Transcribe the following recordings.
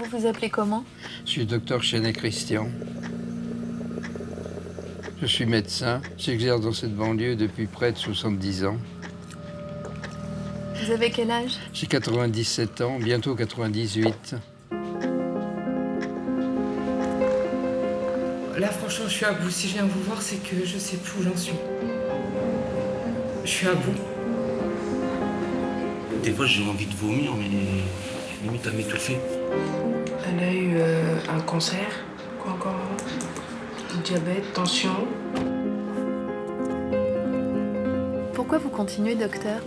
Vous vous appelez comment? Je suis docteur Chenet Christian. Je suis médecin. J'exerce dans cette banlieue depuis près de 70 ans. Vous avez quel âge? J'ai 97 ans, bientôt 98. Là, franchement, je suis à bout. Si je viens vous voir, c'est que je sais plus où j'en suis. Je suis à bout. Des fois, j'ai envie de vomir, mais limite à m'étouffer. Elle a eu un cancer, quoi encore? Diabète, tension. Pourquoi vous continuez, docteur?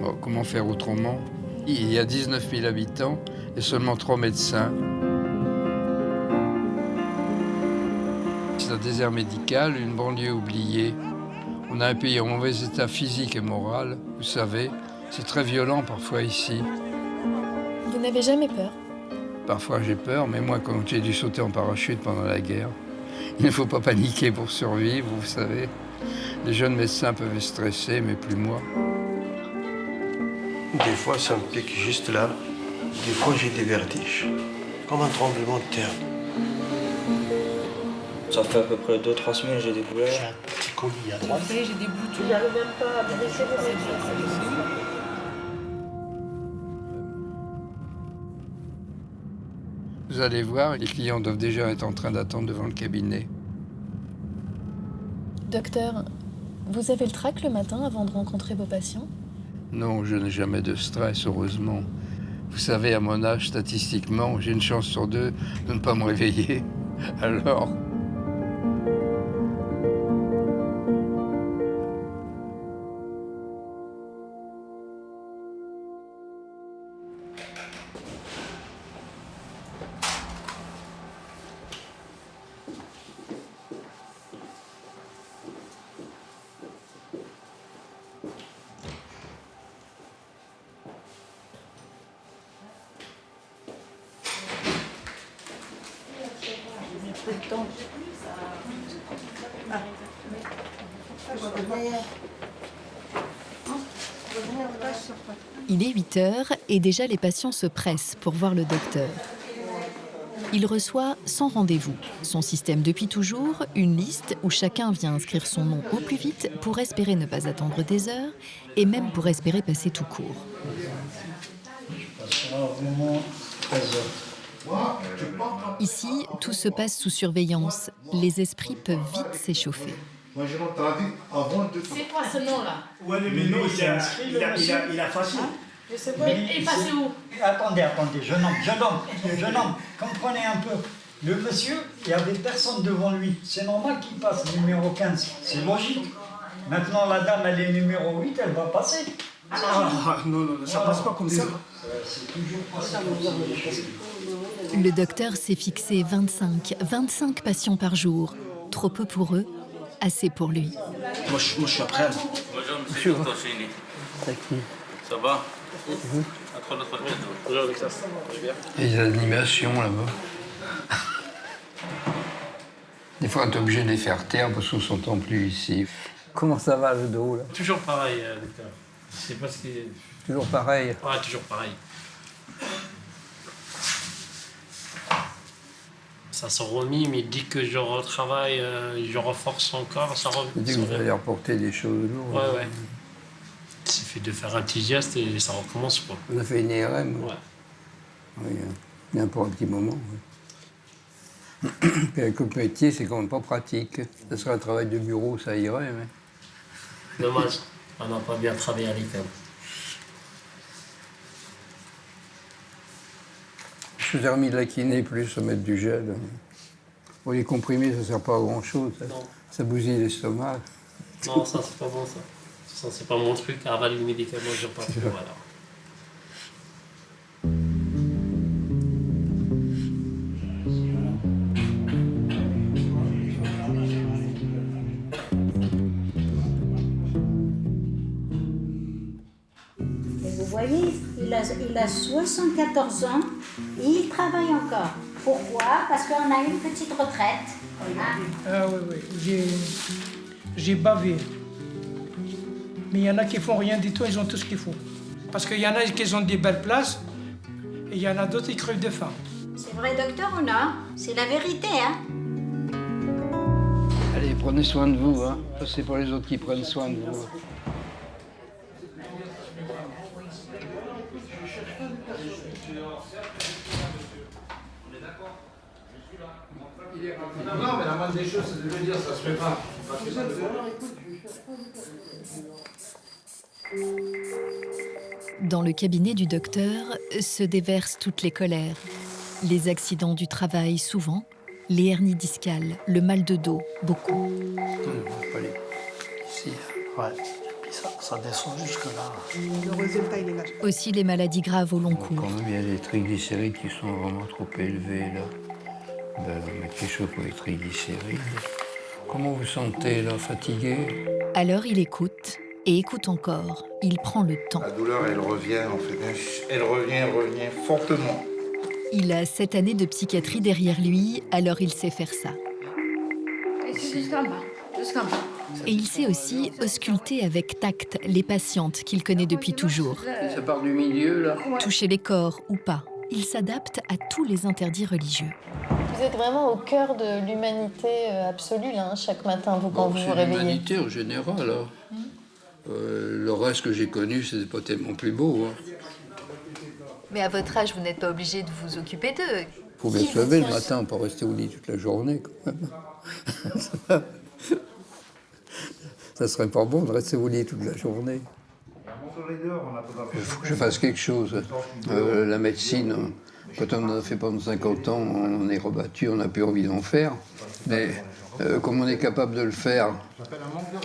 Bon, comment faire autrement? Il y a 19 000 habitants et seulement 3 médecins. C'est un désert médical, une banlieue oubliée. On a un pays en mauvais état physique et moral, vous savez. C'est très violent parfois ici. Vous n'avez jamais peur? Parfois j'ai peur, mais moi quand j'ai dû sauter en parachute pendant la guerre, il ne faut pas paniquer pour survivre, vous savez. Les jeunes médecins peuvent être stressés, mais plus moi. Des fois, ça me pique juste là. Des fois, j'ai des vertiges. Comme un tremblement de terre. Ça fait à peu près 2-3 semaines que j'ai des douleurs. J'ai un petit colis à droite. Vous savez, j'ai des boutons. J'arrive même pas à dresser Vous allez voir, les clients doivent déjà être en train d'attendre devant le cabinet. Docteur, vous avez le trac le matin avant de rencontrer vos patients? Non, je n'ai jamais de stress, heureusement. Vous savez, à mon âge, statistiquement, j'ai une chance sur 2 de ne pas me réveiller. Alors... Il est 8 heures et déjà les patients se pressent pour voir le docteur. Il reçoit sans rendez-vous. Son système depuis toujours, une liste où chacun vient inscrire son nom au plus vite pour espérer ne pas attendre des heures et même pour espérer passer tout court. Ici, tout se passe sous surveillance. Les esprits peuvent vite s'échauffer. Moi, je l'entendais avant de... C'est quoi ce nom-là? Ouais, mais non, il a facile. Je sais pas. Il passe où? Attendez, jeune homme, comprenez un peu. Le monsieur, il n'y avait personne devant lui. C'est normal qu'il passe numéro 15. C'est logique. Maintenant, la dame, elle est numéro 8, elle va passer. Non, ça passe pas comme ça. C'est toujours pas ça. Le docteur s'est fixé 25 patients par jour. Trop peu pour eux, assez pour lui. Moi, je suis après. Bonjour, monsieur Dr. Chenet. Ça va? Il y a des animations là-bas. Des fois, on est obligé de les faire taire parce qu'on ne s'entend plus ici. Comment ça va le dos là? Toujours pareil, docteur. Je sais pas ce qui est... Toujours pareil. Ouais, toujours pareil. Ça s'en remis, mais dès que je retravaille, je reforce encore, ça revient. Vous dites que vous allez reporter des choses lourdes. Ouais. Il suffit de faire un petit geste et ça recommence, quoi. On a fait une IRM. Ouais. Oui, bien pour un petit moment. Oui. Puis avec le métier, c'est quand même pas pratique. Ça serait un travail de bureau, ça irait, mais... Dommage, on n'a pas bien travaillé à l'école. Je vous ai remis de la kiné plus à mettre du gel. Bon, les comprimés, ça ne sert pas à grand-chose. Ça bousille l'estomac. Non, ça, c'est pas bon, ça. Ça, c'est pas mon truc. Avaler les médicaments, je pas trop, voilà. Vous voyez, il a 74 ans et il travaille encore. Pourquoi? Parce qu'on a une petite retraite. Ah oui, j'ai bavé. Mais il y en a qui font rien du tout, ils ont tout ce qu'il faut. Parce qu'il y en a qui ont des belles places et il y en a d'autres qui crevent de faim. vrai docteur ou non? C'est la vérité, hein? Allez, prenez soin de vous, hein. Ça, c'est pour les autres qui prennent soin de vous. Non, mais la moindre des choses, c'est de le dire, ça se fait pas. Dans le cabinet du docteur se déversent toutes les colères. Les accidents du travail souvent, les hernies discales, le mal de dos, beaucoup. Allez, ici. Ouais, puis ça descend jusque-là. Le résultat, il est là. Aussi les maladies graves au long Quand cours. même, il y a des triglycérides qui sont vraiment trop élevés, là. Ben, mettez quelque chose pour les triglycérides. Comment vous sentez, là, fatigué? Alors il écoute, et écoute encore. Il prend le temps. La douleur, elle revient, en fait. Elle revient fortement. Il a 7 années de psychiatrie derrière lui, alors il sait faire ça. Jusqu'en bas. Jusqu'en bas. Et il sait aussi ausculter avec tact les patientes qu'il connaît depuis toujours. Ça part du milieu, là. Toucher les corps ou pas, il s'adapte à tous les interdits religieux. Vous êtes vraiment au cœur de l'humanité absolue, là, hein, chaque matin, vous, quand vous vous C'est réveillez. l'humanité en général, hein. Le reste que j'ai connu, c'était pas tellement plus beau, hein. Mais à votre âge, vous n'êtes pas obligé de vous occuper d'eux. Faut bien se lever le matin, pas rester au lit toute la journée, quand même. Ça serait pas bon de rester au lit toute la journée. Il faut que je fasse quelque chose. La médecine, quand on en a fait pendant 50 ans, on est rebattu, on n'a plus envie d'en faire. Mais comme on est capable de le faire,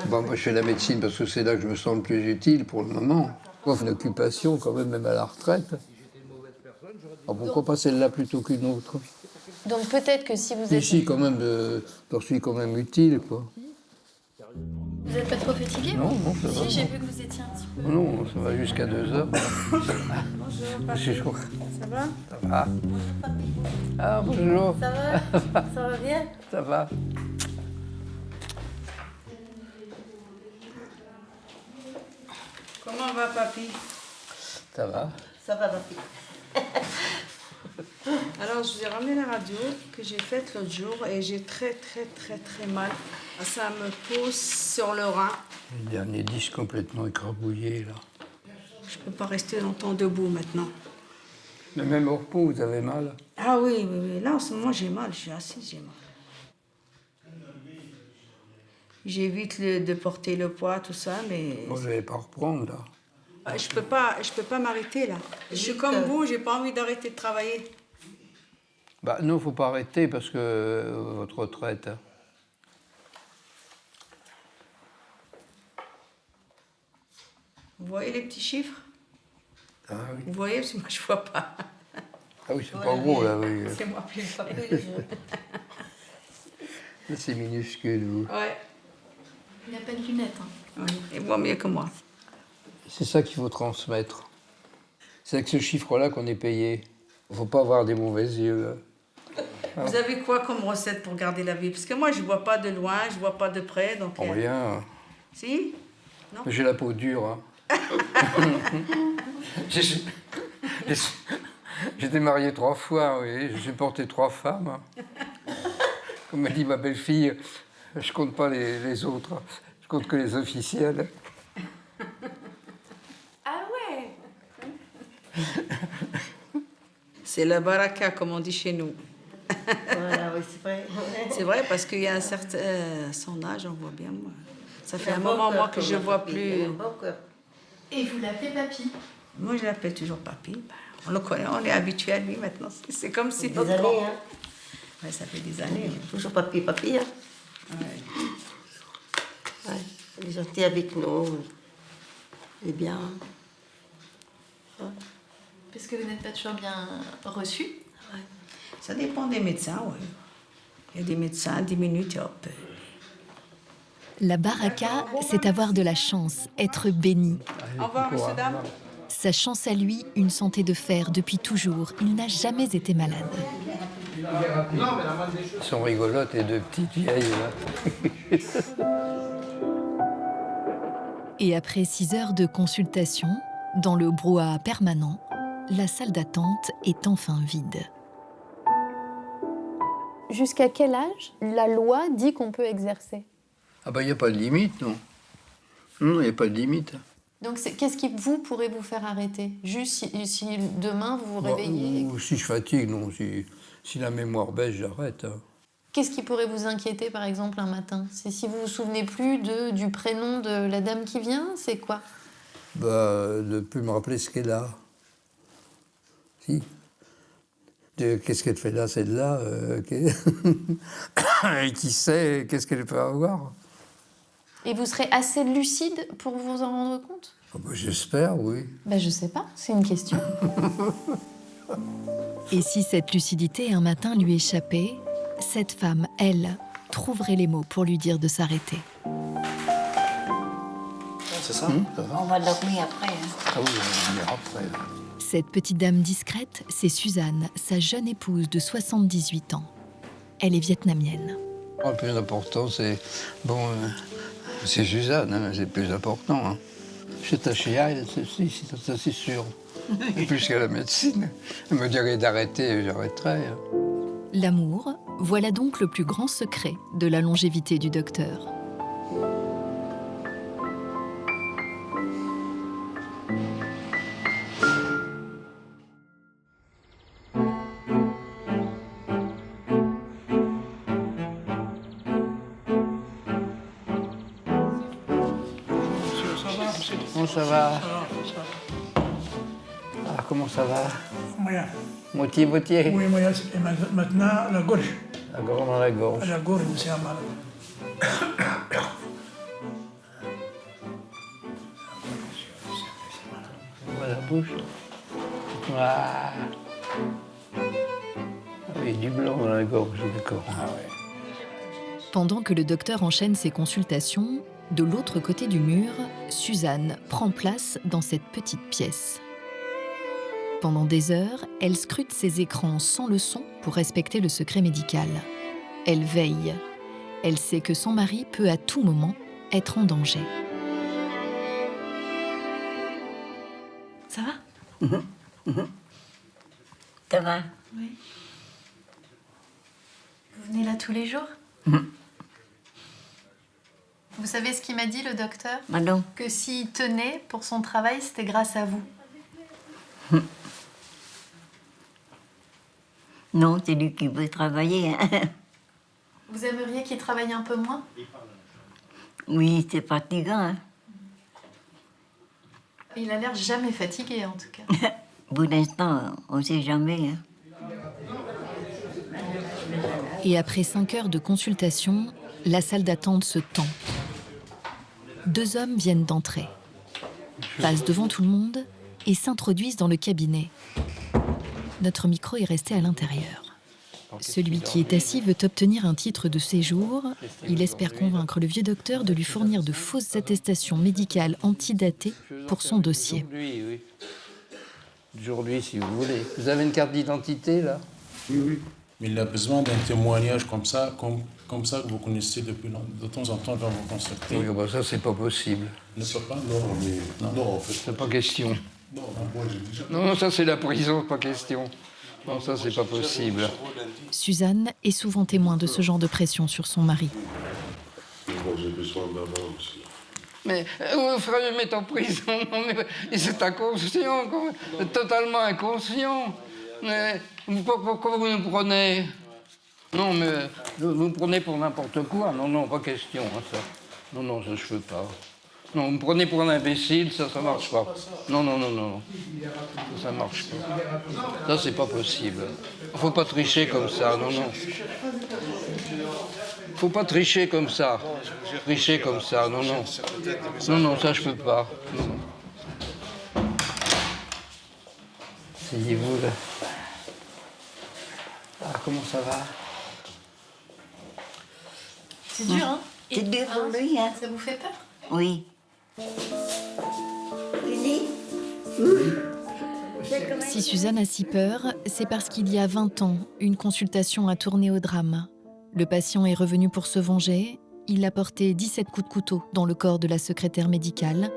bon, moi je fais la médecine parce que c'est là que je me sens le plus utile pour le moment. Une occupation quand même à la retraite. Alors pourquoi pas celle-là plutôt qu'une autre? Donc peut-être que si vous êtes... Ici, quand même, je suis quand même utile, quoi. Vous n'êtes pas trop fatigué? Non, non, ça va. Si, j'ai vu que vous étiez un petit peu... Non, ça va jusqu'à 2 heures. Bonjour, Ça va? Ça va. Ah, bonjour. Ça va? Ça va bien? Ça va. Comment va, papy? Ça va. Ça va, papy. Alors, je vous ai ramené la radio que j'ai faite l'autre jour et j'ai très mal. Ça me pousse sur le rein. Le dernier disque complètement écrabouillé, là. Je peux pas rester longtemps debout maintenant. Mais même au repos, vous avez mal? Ah oui. Là, en ce moment, j'ai mal. Je suis assise, j'ai mal. J'évite de porter le poids, tout ça, mais... Bon, vous n'allez pas reprendre, là. Je peux pas m'arrêter, là. Je suis comme vous, j'ai pas envie d'arrêter de travailler. Bah non, faut pas arrêter parce que votre retraite... hein. Vous voyez les petits chiffres? Ah oui. Vous voyez, parce que moi, je vois pas. Ah oui, c'est pas gros, là, oui. C'est moi plus fort. Là, c'est minuscule, vous. Ouais. Il n'y a pas de lunettes. Hein. Oui, et moi mieux que moi. C'est ça qu'il faut transmettre. C'est avec ce chiffre-là qu'on est payé. Il ne faut pas avoir des mauvais yeux. Là. Vous avez quoi comme recette pour garder la vie? Parce que moi, je vois pas de loin, je vois pas de près, donc... Rien. Si? Non? J'ai la peau dure. Hein. J'étais marié 3 fois, oui. J'ai porté 3 femmes. Hein. Comme m'a dit ma belle-fille, je compte pas les autres. Hein. Je compte que les officiels. Ah ouais. C'est la baraka, comme on dit chez nous. Voilà, oui, c'est vrai. C'est vrai, parce qu'il y a un certain... son âge, on voit bien, moi. Ça fait un moment, moi, que je ne vois plus... Et vous l'appelez papy? Moi, je l'appelle toujours papy. Ben, on le connaît, on est habitué à lui maintenant. C'est comme si... Des années, hein. Ouais, ça fait des années. Toujours papy, hein. Ouais. Ouais, il est gentil avec nous. Il est bien. Ouais. Parce que vous n'êtes pas toujours bien reçu? Ouais. Ça dépend des médecins, oui. Il y a des médecins, 10 minutes et hop. La baraka, c'est avoir de la chance, être béni. Au revoir, monsieur, dame. Sa chance à lui, une santé de fer depuis toujours. Il n'a jamais été malade. Elles sont rigolotes, les 2 petites vieilles, là. Et après 6 heures de consultation, dans le brouhaha permanent, la salle d'attente est enfin vide. Jusqu'à quel âge la loi dit qu'on peut exercer? Ah ben, il n'y a pas de limite, non. Non, il n'y a pas de limite. Donc qu'est-ce qui, vous, pourrait vous faire arrêter? Juste si demain vous vous réveillez Ou si je fatigue, non. Si la mémoire baisse, j'arrête. Hein. Qu'est-ce qui pourrait vous inquiéter, par exemple, un matin? C'est si vous vous souvenez plus du prénom de la dame qui vient? C'est quoi? De ne plus me rappeler ce qu'elle a. Si. Qu'est-ce qu'elle fait là, celle-là Et qui sait, qu'est-ce qu'elle peut avoir? Et vous serez assez lucide pour vous en rendre compte? J'espère, oui. Je sais pas, c'est une question. Et si cette lucidité un matin lui échappait, cette femme, elle, trouverait les mots pour lui dire de s'arrêter. C'est ça, On va dormir après. Ah oui, on va dormir après. Cette petite dame discrète, c'est Suzanne, sa jeune épouse de 78 ans. Elle est vietnamienne. Le plus important, c'est... c'est Suzanne, hein, c'est le plus important. Hein. Je suis attaché à elle, ça c'est sûr. Plus qu'à la médecine. Elle me dirait d'arrêter, j'arrêterais. Hein. L'amour, voilà donc le plus grand secret de la longévité du docteur. Comment ça va? Ah, comment ça va? Moyen. Moitié? Oui, moyen. Et maintenant, la gorge. La gorge dans la gorge. La gorge, c'est un mal. La bouche. Ah. Oui, du blanc dans la gorge, d'accord. Ah ouais. Pendant que le docteur enchaîne ses consultations, de l'autre côté du mur, Suzanne prend place dans cette petite pièce. Pendant des heures, elle scrute ses écrans sans le son pour respecter le secret médical. Elle veille. Elle sait que son mari peut à tout moment être en danger. Ça va? Ça va? Oui. Vous venez là tous les jours? Vous savez ce qu'il m'a dit, le docteur? Non. Que s'il tenait pour son travail, c'était grâce à vous. Non, c'est lui qui veut travailler. Hein. Vous aimeriez qu'il travaille un peu moins? Oui, c'est fatigant. Hein. Il a l'air jamais fatigué, en tout cas. Pour l'instant, on ne sait jamais. Hein. Et après 5 heures de consultation, la salle d'attente se tend. 2 hommes viennent d'entrer, passent devant tout le monde et s'introduisent dans le cabinet. Notre micro est resté à l'intérieur. Celui qui est assis veut obtenir un titre de séjour. Il espère convaincre le vieux docteur de lui fournir de fausses attestations médicales antidatées pour son dossier. Oui. Aujourd'hui, si vous voulez. Vous avez une carte d'identité, là? Oui. Mais il a besoin d'un témoignage comme ça que vous connaissez depuis longtemps. De temps en temps, on va vous consulter. Oui, ça, c'est pas possible. Ne peut pas? Non, en fait. C'est pas question. Non, ça, c'est la prison, pas question. Non, ça, c'est pas possible. Suzanne est souvent témoin de ce genre de pression sur son mari. J'ai besoin d'avant aussi. Mais vous ferez le mettre en prison. Non, mais c'est inconscient, totalement inconscient. Mais pourquoi vous nous prenez? Non, mais vous me prenez pour n'importe quoi. Non, pas question, hein, ça. Non, ça, je veux pas. Non, vous me prenez pour un imbécile, ça marche pas. Non. Ça marche pas. Ça, c'est pas possible. Faut pas tricher comme ça, non. Faut pas tricher comme ça. Tricher comme ça, non. Non, ça, je peux pas. Non. Asseyez-vous, là. Ah, comment ça va? C'est dur, hein? C'est dur pour lui, hein? Ça vous fait peur? Oui. Fini? Si Suzanne a si peur, c'est parce qu'il y a 20 ans, une consultation a tourné au drame. Le patient est revenu pour se venger. Il a porté 17 coups de couteau dans le corps de la secrétaire médicale.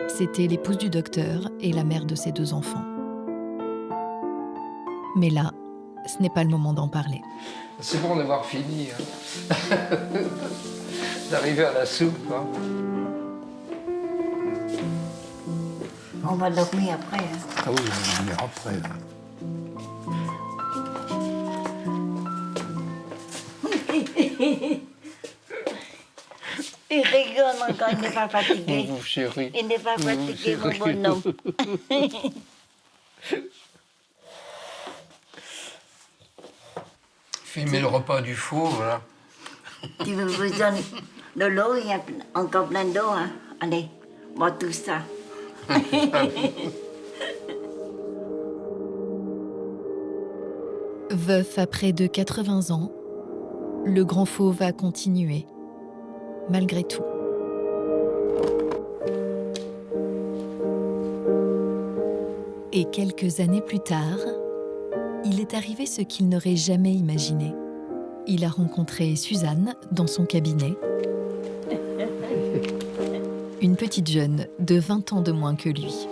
C'était l'épouse du docteur et la mère de ses 2 enfants. Mais là, ce n'est pas le moment d'en parler. C'est bon d'avoir fini. Hein. D'arriver à la soupe. Hein. On va dormir après. Hein. Ah oui, on va dormir après. Hein. Il rigole encore, il n'est pas fatigué. Vous chérie. Il n'est pas fatigué, mon bonhomme. Filmer le repas du four, voilà. Tu veux besoin de l'eau, il y a encore plein d'eau. Hein. Allez, bois tout ça. Veuf à près de 80 ans, le grand fauve va continuer, malgré tout. Et quelques années plus tard, il est arrivé ce qu'il n'aurait jamais imaginé. Il a rencontré Suzanne dans son cabinet. Une petite jeune de 20 ans de moins que lui.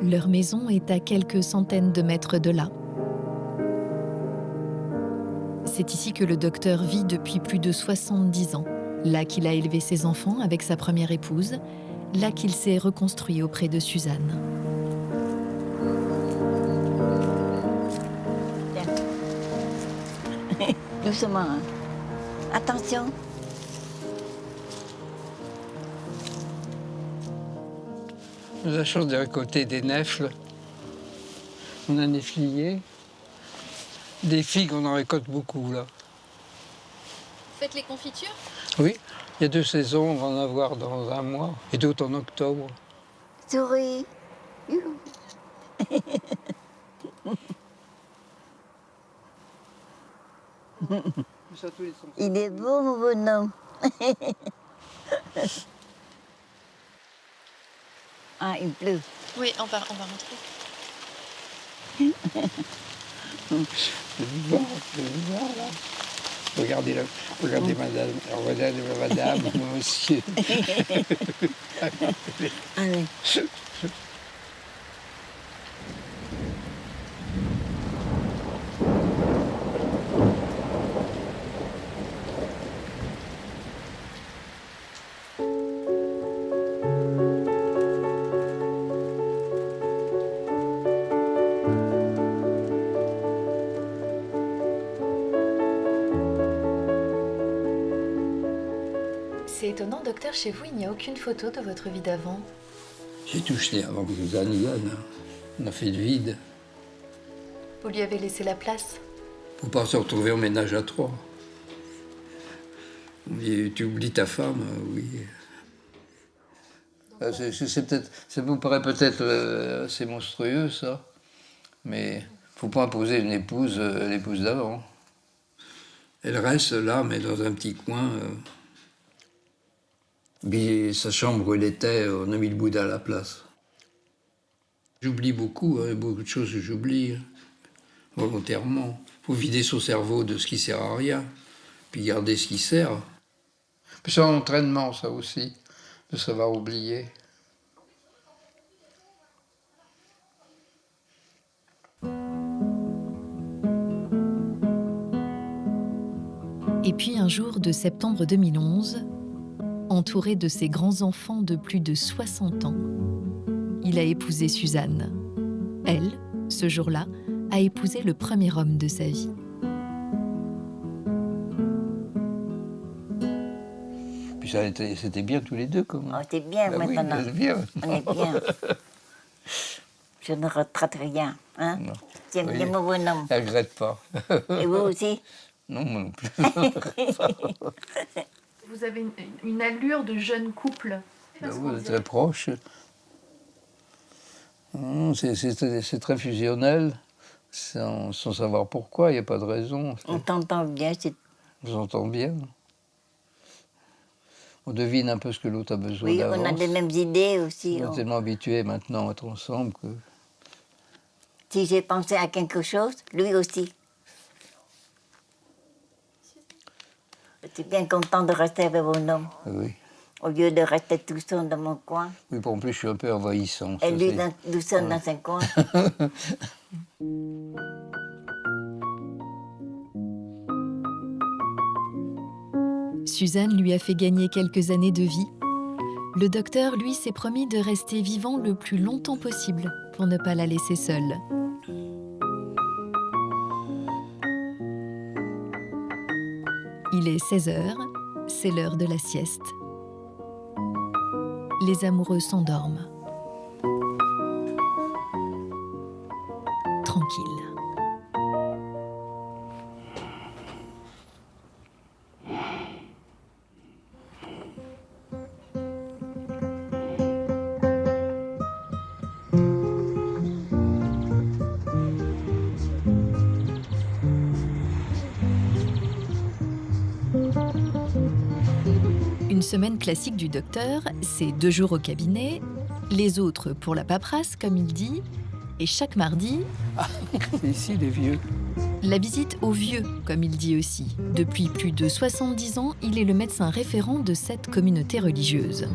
Leur maison est à quelques centaines de mètres de là. C'est ici que le docteur vit depuis plus de 70 ans. Là qu'il a élevé ses enfants avec sa première épouse. Là qu'il s'est reconstruit auprès de Suzanne. Doucement. Hein. Attention. On a la chance de récolter des nèfles. On a néflié. Des figues, on en récolte beaucoup, là. Vous faites les confitures? Oui, il y a 2 saisons, on va en avoir dans 1 mois, et d'autres en octobre. Souris. Il est beau, mon bonhomme. Ah, il pleut. Oui, on va rentrer. C'est bizarre, là. Regardez madame, regardez madame, monsieur. Allez. C'est étonnant, docteur, chez vous, il n'y a aucune photo de votre vie d'avant. J'ai touché avant que Suzanne y vienne. On a fait le vide. Vous lui avez laissé la place. Faut pas se retrouver en ménage à 3. On dit, tu oublies ta femme, oui. Ça vous paraît peut-être assez monstrueux, ça. Mais faut pas imposer une épouse, l'épouse d'avant. Elle reste là, mais dans un petit coin. Puis sa chambre où elle était, on a mis le Bouddha à la place. J'oublie beaucoup, hein, beaucoup de choses que j'oublie, hein, volontairement. Il faut vider son cerveau de ce qui sert à rien, puis garder ce qui sert. Puis c'est un entraînement, ça aussi, de savoir oublier. Et puis un jour de septembre 2011, entouré de ses grands-enfants de plus de 60 ans, il a épousé Suzanne. Elle, ce jour-là, a épousé le premier homme de sa vie. Puis c'était bien tous les deux, comme. Oh, c'est bien Ben oui, maintenant. c'est bien. On est bien. Je ne retraite rien. Hein? C'est Oui. bien mon bonhomme. Je ne regrette pas. Et vous aussi? Non, moi non plus. Vous avez une allure de jeune couple. Ben oui, on est très proches. C'est très fusionnel, sans savoir pourquoi, il n'y a pas de raison. On t'entend bien. On s'entend bien. On devine un peu ce que l'autre a besoin Oui, d'avance. on a les mêmes idées aussi. On est tellement habitués maintenant à être ensemble que... Si j'ai pensé à quelque chose, lui aussi. Je suis bien content de rester avec mon homme. Oui. Au lieu de rester tout seul dans mon coin. Oui, en plus, je suis un peu envahissant. Et lui, tout seul dans son coin. Suzanne lui a fait gagner quelques années de vie. Le docteur, lui, s'est promis de rester vivant le plus longtemps possible pour ne pas la laisser seule. Il est 16h, c'est l'heure de la sieste. Les amoureux s'endorment. Tranquille. Une semaine classique du docteur, c'est 2 jours au cabinet, les autres pour la paperasse, comme il dit, et chaque mardi... C'est ici, les vieux. La visite aux vieux, comme il dit aussi. Depuis plus de 70 ans, il est le médecin référent de cette communauté religieuse.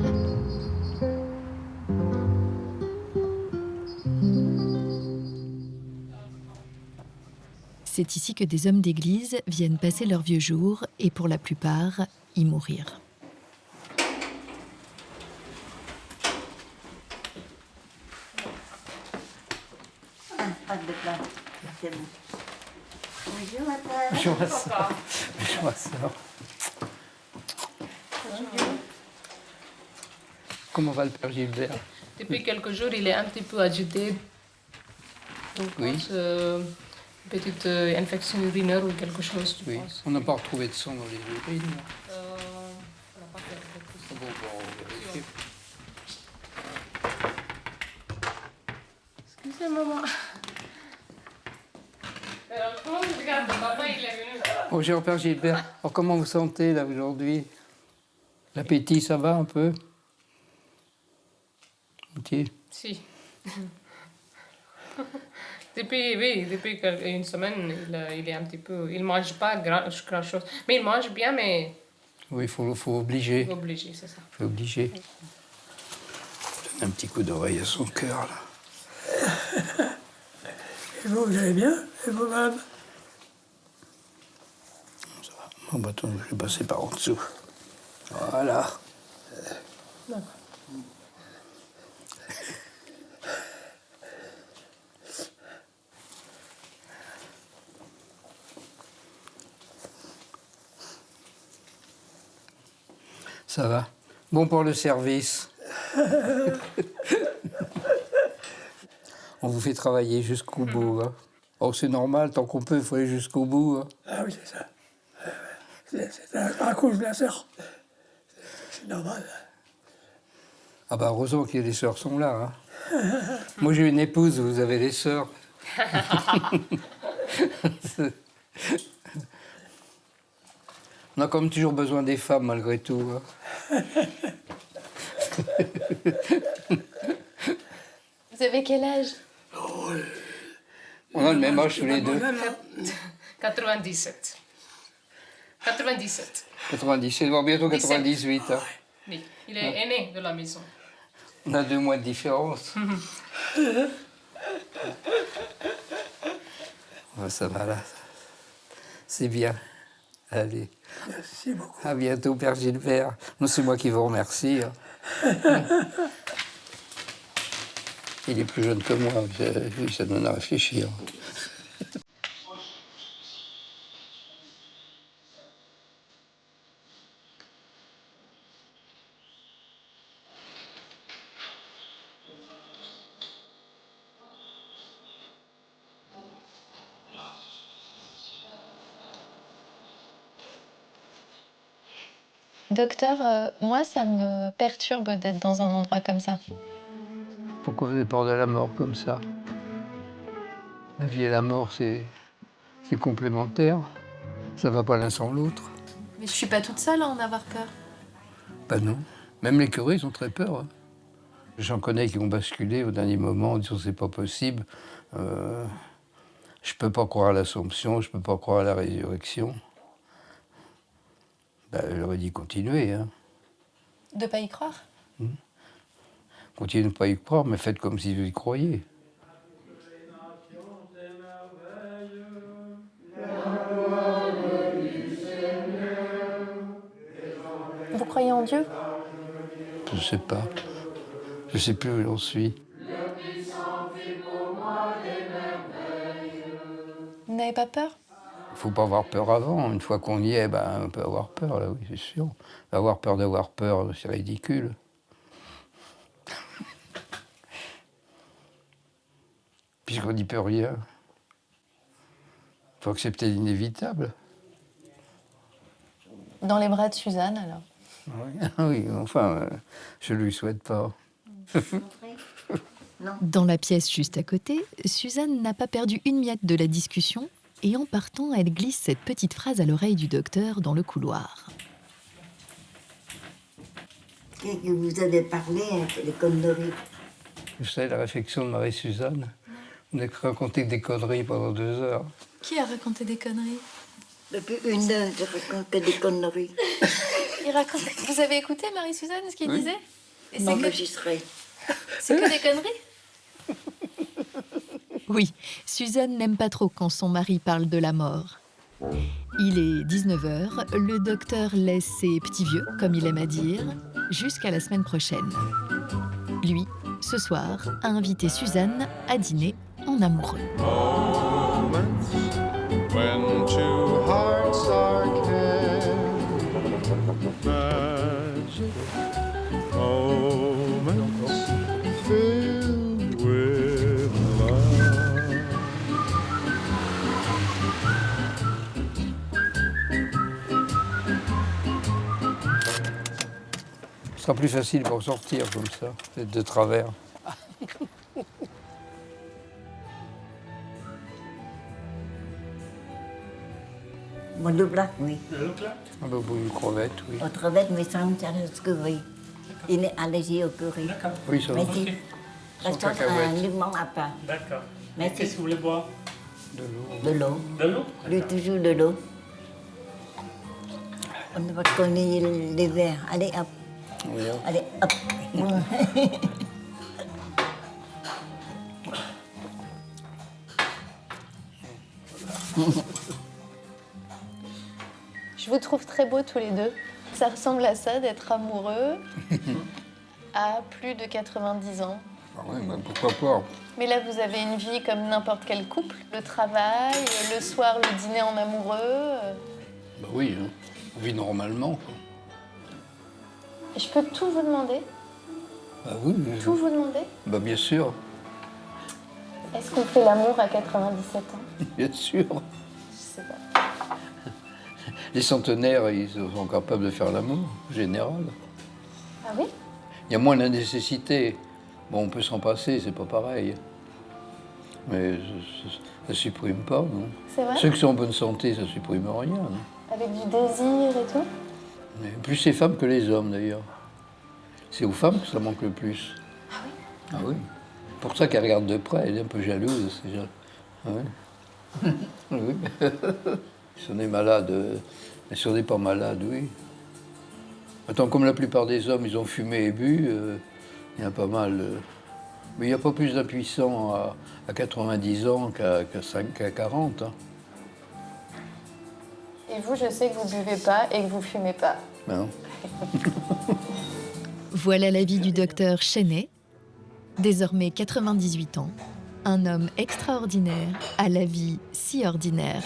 C'est ici que des hommes d'église viennent passer leurs vieux jours et pour la plupart, y mourir. Pas de plat, c'est bon. Bonjour, madame. Bonjour, ma soeur. Bonjour, ma soeur. Comment va le père Gilbert? Depuis quelques jours, il est un petit peu agité. Donc, Oui. Petite infection urinaire ou quelque chose, tu penses? On n'a pas retrouvé de sang dans les urines. On n'a pas fait quelque chose. Bon, on va vérifier. Excusez maman. Alors, comment vous regardez? Papa, il est venu. Bonjour, père Gilbert. Alors, comment vous sentez, là, aujourd'hui? L'appétit, ça va un peu? Ok. Si. Depuis une semaine, il est un petit peu... Il mange pas grand-chose. Mais il mange bien, mais... Oui, il faut obliger. Obligé, c'est ça. Il faut obliger. Donne un petit coup d'oreille à son cœur, là. Et vous allez bien? Et vous, madame? Ça va. Bon, bah, attends, je vais passer par en dessous. Voilà. D'accord. Ça va. Bon pour le service. On vous fait travailler jusqu'au bout. Hein. Oh, c'est normal, tant qu'on peut, il faut aller jusqu'au bout. Hein. Ah oui, c'est ça. C'est à cause de la sœur. C'est normal. Ah bah heureusement que les sœurs sont là. Hein. Moi j'ai une épouse, vous avez les sœurs. On a quand même toujours besoin des femmes malgré tout. Hein. Vous avez quel âge? On a le même âge tous les deux. 97. 97. 97, voire bientôt 98. Hein. Oui, il est aîné de la maison. On a 2 mois de différence. Oh, ça va là. C'est bien. Allez. Merci beaucoup. À bientôt, père Gilbert. Non, c'est moi qui vous remercie. Hein. Il est plus jeune que moi, ça donne à réfléchir. Docteur, moi, ça me perturbe d'être dans un endroit comme ça. Pourquoi vous avez peur de la mort comme ça? La vie et la mort, c'est complémentaire. Ça va pas l'un sans l'autre. Mais je suis pas toute seule à en avoir peur. Bah non. Même les curés, ils ont très peur. Hein. J'en connais qui ont basculé au dernier moment en disant c'est pas possible. Je peux pas croire à l'Assomption, je peux pas croire à la résurrection. Ben, elle aurait dit continuer. Hein. De pas y croire? Continuez de ne pas y croire, mais faites comme si vous y croyez. Vous croyez en Dieu? Je ne sais pas. Je ne sais plus où j'en suis. Vous n'avez pas peur? Il ne faut pas avoir peur avant. Une fois qu'on y est, on peut avoir peur, là, oui, c'est sûr. Avoir peur d'avoir peur, c'est ridicule. Puisqu'on n'y peut rien. Il faut accepter l'inévitable. Dans les bras de Suzanne, alors? Oui, enfin, je ne lui souhaite pas. Dans la pièce juste à côté, Suzanne n'a pas perdu une miette de la discussion et en partant, elle glisse cette petite phrase à l'oreille du docteur dans le couloir. Qu'est-ce que vous avez parlé, les conneries? Vous savez, la réflexion de Marie-Suzanne, on a raconté des conneries pendant 2 heures. Qui a raconté des conneries? Depuis 1 heure, je raconte que des conneries. Vous avez écouté Marie-Suzanne, ce qu'il disait? Et M'enregistrer. C'est que des conneries? Oui, Suzanne n'aime pas trop quand son mari parle de la mort. Il est 19h, le docteur laisse ses petits vieux, comme il aime à dire, jusqu'à la semaine prochaine. Lui, ce soir, a invité Suzanne à dîner en amoureux. When two hearts are magic moments filled with love. Ce sera plus facile pour sortir comme ça, peut-être de travers. Bon, le plat, oui. Un peu pour une crevette, oui. Aux crevettes, mais sans curry. Il est allergique au curry. Oui, ça va. Merci. Restons un limon à part. D'accord. Merci. Qu'est-ce que vous voulez boire? De l'eau. De l'eau. De l'eau? Lui, toujours de l'eau. On va connaître les verres. Allez, hop. Oui, hein. Allez, hop. Je vous trouve très beaux tous les deux. Ça ressemble à ça, d'être amoureux à plus de 90 ans. Ah oui, pourquoi pas? Mais là, vous avez une vie comme n'importe quel couple. Le travail, le soir, le dîner en amoureux. Oui, hein. On vit normalement. Quoi. Je peux tout vous demander? Oui. Tout vous demander? Bien sûr. Est-ce qu'on fait l'amour à 97 ans? Bien sûr. Je sais pas. Les centenaires, ils sont capables de faire l'amour, en général. Ah oui? Il y a moins la nécessité. Bon, on peut s'en passer, c'est pas pareil. Mais ça ne supprime pas, non? C'est vrai? Ceux qui sont en bonne santé, ça ne supprime rien, non? Avec du désir et tout? Mais plus les femmes que les hommes, d'ailleurs. C'est aux femmes que ça manque le plus. Ah oui? Ah oui. Pour ça qu'elle regarde de près, elle est un peu jalouse. Ah oui. Oui. Si on est malade, mais si on n'est pas malade, oui. Attends, comme la plupart des hommes, ils ont fumé et bu, il y a pas mal. Mais il n'y a pas plus d'impuissants à 90 ans qu'à 40. Hein. Et vous, je sais que vous buvez pas et que vous fumez pas. Ben non. Voilà la vie du docteur Chenet, désormais 98 ans, un homme extraordinaire à la vie si ordinaire.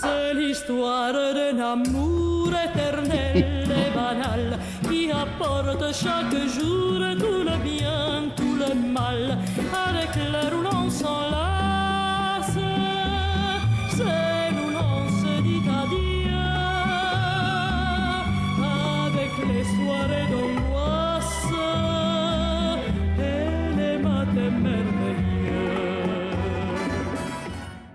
C'est l'histoire d'un amour éternel et banal qui apporte chaque jour tout le bien, tout le mal, avec le roulant sans la